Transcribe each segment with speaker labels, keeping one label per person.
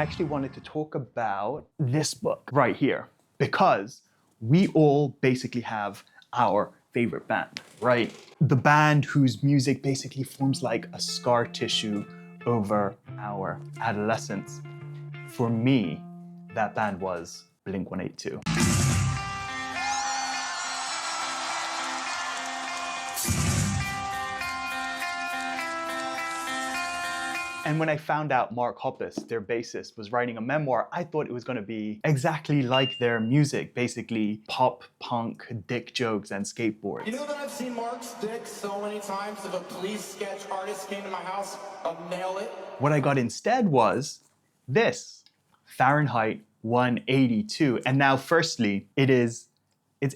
Speaker 1: I actually wanted to talk about this book right here, because we all basically have our favorite band, right? The band whose music basically forms like a scar tissue over our adolescence. For me, that band was Blink-182. And when I found out Mark Hoppus, their bassist, was writing a memoir, I thought it was going to be exactly like their music, basically pop, punk, dick jokes, and skateboards.
Speaker 2: You know that I've seen Mark's dick so many times. If a police sketch artist came to my house, I'd nail it.
Speaker 1: What I got instead was this, Fahrenheit-182. And now, firstly, it's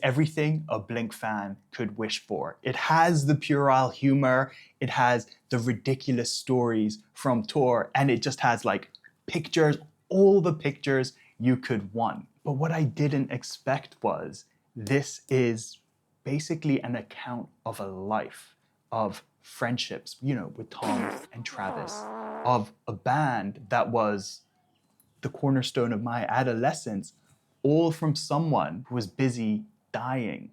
Speaker 1: everything a Blink fan could wish for. It has the puerile humor, it has the ridiculous stories from tour, and it just has like pictures, all the pictures you could want. But what I didn't expect was this is basically an account of a life, of friendships, with Tom and Travis, of a band that was the cornerstone of my adolescence, all from someone who was busy dying.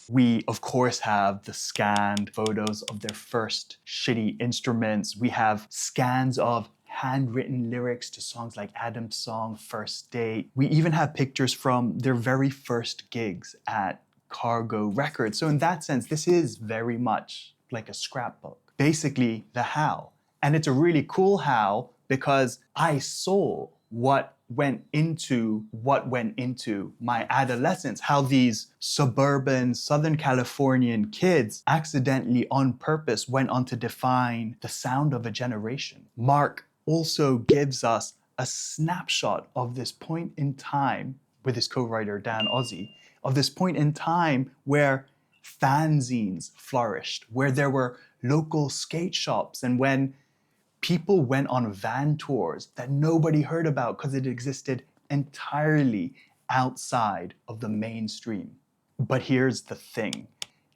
Speaker 1: We, of course, have the scanned photos of their first shitty instruments. We have scans of handwritten lyrics to songs like Adam's song, First Date. We even have pictures from their very first gigs at Cargo Records. So in that sense, this is very much like a scrapbook. Basically, the how. And it's a really cool how, because I saw what went into my adolescence, how these suburban Southern Californian kids accidentally on purpose went on to define the sound of a generation. Mark also gives us a snapshot of this point in time, with his co-writer Dan Ozzie, of this point in time where fanzines flourished, where there were local skate shops, and when people went on van tours that nobody heard about because it existed entirely outside of the mainstream. But here's the thing.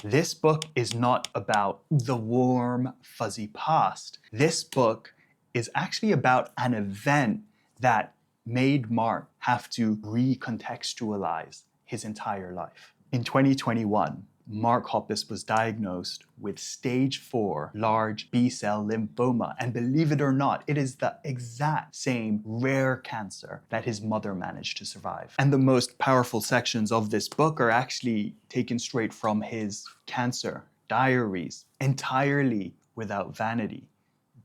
Speaker 1: This book is not about the warm, fuzzy past. This book is actually about an event that made Mark have to recontextualize his entire life. In 2021, Mark Hoppus was diagnosed with stage 4 large B-cell lymphoma. And believe it or not, it is the exact same rare cancer that his mother managed to survive. And the most powerful sections of this book are actually taken straight from his cancer diaries, entirely without vanity.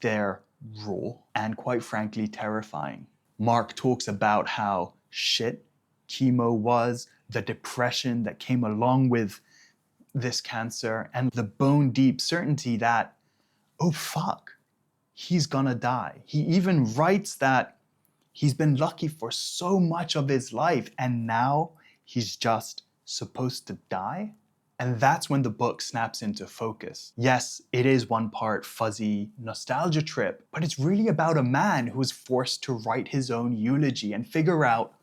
Speaker 1: They're raw and, quite frankly, terrifying. Mark talks about how shit chemo was, the depression that came along with this cancer, and the bone deep certainty that, oh fuck, he's gonna die. He even writes that he's been lucky for so much of his life and now he's just supposed to die. And that's when the book snaps into focus. Yes, it is one part fuzzy nostalgia trip, but it's really about a man who was forced to write his own eulogy and figure out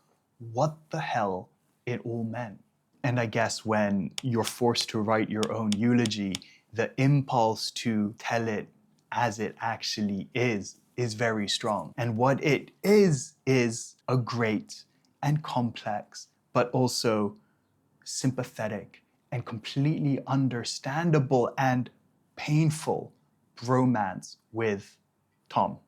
Speaker 1: what the hell it all meant. And I guess when you're forced to write your own eulogy, the impulse to tell it as it actually is very strong. And what it is a great and complex, but also sympathetic and completely understandable and painful bromance with Tom,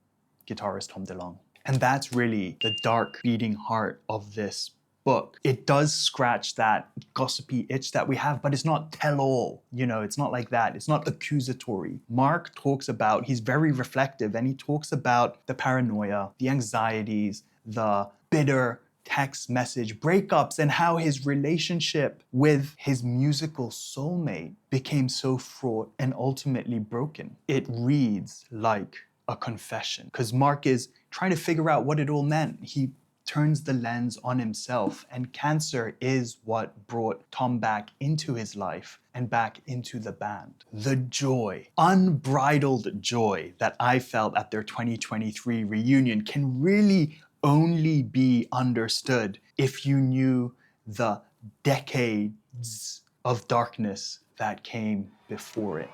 Speaker 1: guitarist Tom DeLonge. And that's really the dark beating heart of this book. It does scratch that gossipy itch that we have, but it's not tell-all. It's not like that. It's not accusatory. Mark talks about, he's very reflective, and he talks about the paranoia, the anxieties, the bitter text message breakups, and how his relationship with his musical soulmate became so fraught and ultimately broken. It reads like a confession, because Mark is trying to figure out what it all meant. He turns the lens on himself, and cancer is what brought Tom back into his life and back into the band. The joy, unbridled joy that I felt at their 2023 reunion can really only be understood if you knew the decades of darkness that came before it.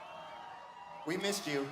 Speaker 2: We missed you.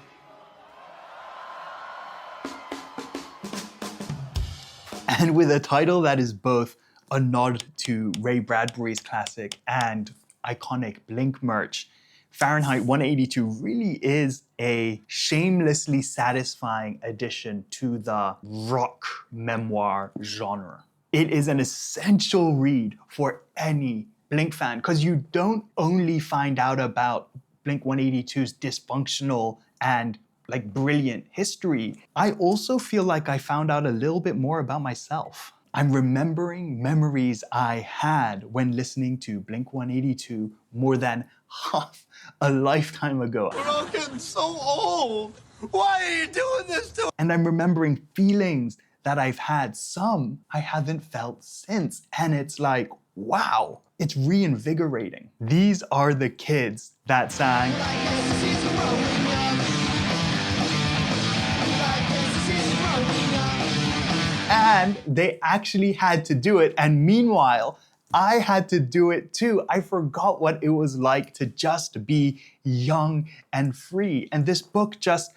Speaker 1: And with a title that is both a nod to Ray Bradbury's classic and iconic Blink merch, Fahrenheit 182 really is a shamelessly satisfying addition to the rock memoir genre. It is an essential read for any Blink fan because you don't only find out about Blink 182's dysfunctional and like brilliant history, I also feel like I found out a little bit more about myself. I'm remembering memories I had when listening to Blink 182 more than half a lifetime ago.
Speaker 2: We're all getting so old. Why are you doing this to us?
Speaker 1: And I'm remembering feelings that I've had, some I haven't felt since. And it's like, wow, it's reinvigorating. These are the kids that sang. And they actually had to do it. And meanwhile, I had to do it too. I forgot what it was like to just be young and free. And this book just,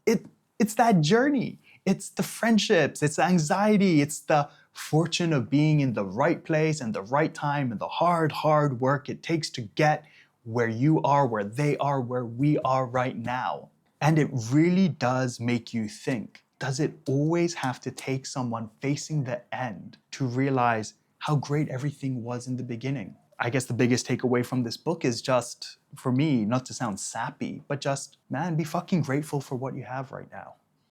Speaker 1: it's that journey. It's the friendships, it's the anxiety, it's the fortune of being in the right place and the right time and the hard work it takes to get where you are, where they are, where we are right now. And it really does make you think, does it always have to take someone facing the end to realize how great everything was in the beginning? I guess the biggest takeaway from this book is just, for me, not to sound sappy, but just, man, be fucking grateful for what you have right now.